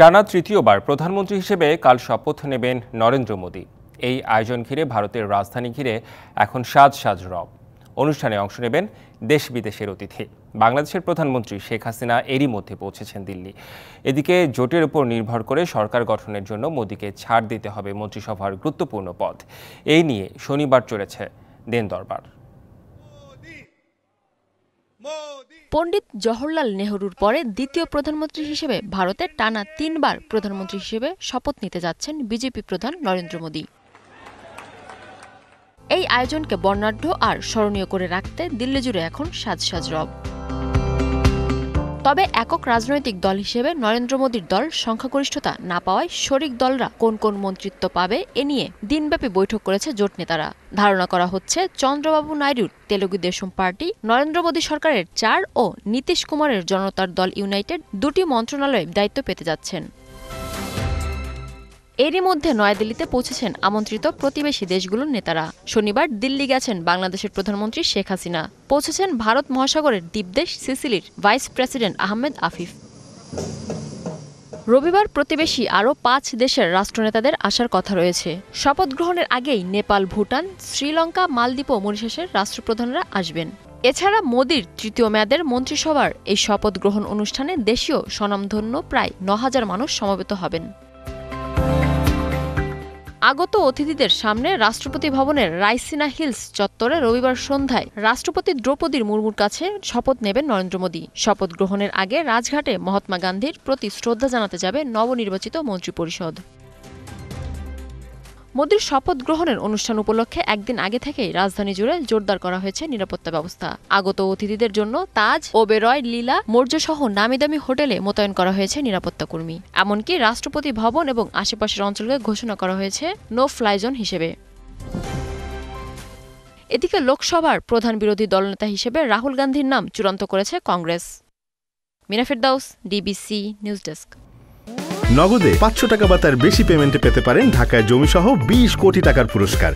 টানা তৃতীয়বার প্রধানমন্ত্রী হিসেবে কাল শপথ নেবেন নরেন্দ্র মোদী। এই আয়োজন ঘিরে ভারতের রাজধানী ঘিরে এখন সাজ সাজ রব। অনুষ্ঠানে অংশ নেবেন দেশ বিদেশের অতিথি। বাংলাদেশের প্রধানমন্ত্রী শেখ হাসিনা এরই মধ্যে পৌঁছেছেন দিল্লি। এদিকে জোটের উপর নির্ভর করে সরকার গঠনের জন্য মোদীকে ছাড় দিতে হবে মন্ত্রিসভার গুরুত্বপূর্ণ পদ। এই নিয়ে শনিবার চলেছে দেন দরবার। পণ্ডিত জওহরলাল নেহরুর পরে দ্বিতীয় প্রধানমন্ত্রী হিসেবে ভারতের টানা ৩ বার প্রধানমন্ত্রী হিসেবে শপথ নিতে যাচ্ছেন বিজেপি প্রধান নরেন্দ্র মোদী। এই আয়োজনকে বর্ণাঢ্য আর স্মরণীয় করে রাখতে দিল্লি জুড়ে এখন সাজ সাজ রব। তবে একক রাজনৈতিক দল হিসেবে নরেন্দ্র মোদীর দল সংখ্যাগরিষ্ঠতা না পাওয়ায় শরিক দলরা কোন কোন মন্ত্রিত্ব পাবে এ নিয়ে দিনব্যাপী বৈঠক করেছে জোট নেতারা। ধারণা করা হচ্ছে চন্দ্রবাবু নাইডুর তেলুগু দেশম পার্টি, নরেন্দ্র মোদী সরকারের ৪ ও নীতিশ কুমারের জনতার দল ইউনাইটেড দুটি মন্ত্রণালয়ে দায়িত্ব পেতে যাচ্ছেন। এরই মধ্যে নয়াদিল্লিতে পৌঁছেছেন আমন্ত্রিত প্রতিবেশী দেশগুলোর নেতারা। শনিবার দিল্লি গেছেন বাংলাদেশের প্রধানমন্ত্রী শেখ হাসিনা। পৌঁছেছেন ভারত মহাসাগরের দ্বীপদেশ সিসিলির ভাইস প্রেসিডেন্ট আহমেদ আফিফ। রবিবার প্রতিবেশী আরও ৫ দেশের রাষ্ট্রনেতাদের আসার কথা রয়েছে। শপথ গ্রহণের আগেই নেপাল, ভুটান, শ্রীলঙ্কা, মালদ্বীপ ও মরিশাসের রাষ্ট্রপ্রধানরা আসবেন। এছাড়া মোদীর তৃতীয় মেয়াদের মন্ত্রিসভার এই শপথ গ্রহণ অনুষ্ঠানে দেশীয় স্বনামধন্য প্রায় ৯,০০০ মানুষ সমবেত হবেন। আগত অতিথিদের সামনে রাষ্ট্রপতি ভবনের রাইসিনা হিলস চত্বরে রবিবার সন্ধ্যায় রাষ্ট্রপতি দ্রৌপদী মুর্মুর কাছে শপথ নেবেন নরেন্দ্র মোদী। শপথ গ্রহণের আগে রাজঘাটে মহাত্মা গান্ধীর প্রতি শ্রদ্ধা জানাতে যাবে নবনির্বাচিত মন্ত্রিপরিষদ। মোদীর শপথ গ্রহণের অনুষ্ঠান উপলক্ষে একদিন আগে থেকেই রাজধানী জুড়ে জোরদার করা হয়েছে নিরাপত্তা ব্যবস্থা। আগত অতিথিদের জন্য তাজ, ওবেরয়, লীলা, মৌর্য সহ নামিদামি হোটেলে মোতায়েন করা হয়েছে নিরাপত্তা কর্মী। এমনকি রাষ্ট্রপতি ভবন এবং আশেপাশের অঞ্চলকে ঘোষণা করা হয়েছে নো ফ্লাই জোন হিসেবে। এদিকে লোকসভার প্রধান বিরোধী দলনেতা হিসেবে রাহুল গান্ধীর নাম চূড়ান্ত করেছে কংগ্রেস। মিনা ফেরদাউস, ডিবিসি নিউজ ডেস্ক। নগদে ৫০০ টাকা বা তার বেশি পেমেন্টে পেতে পারেন ঢাকায় জমিসহ ২০ কোটি টাকার পুরস্কার।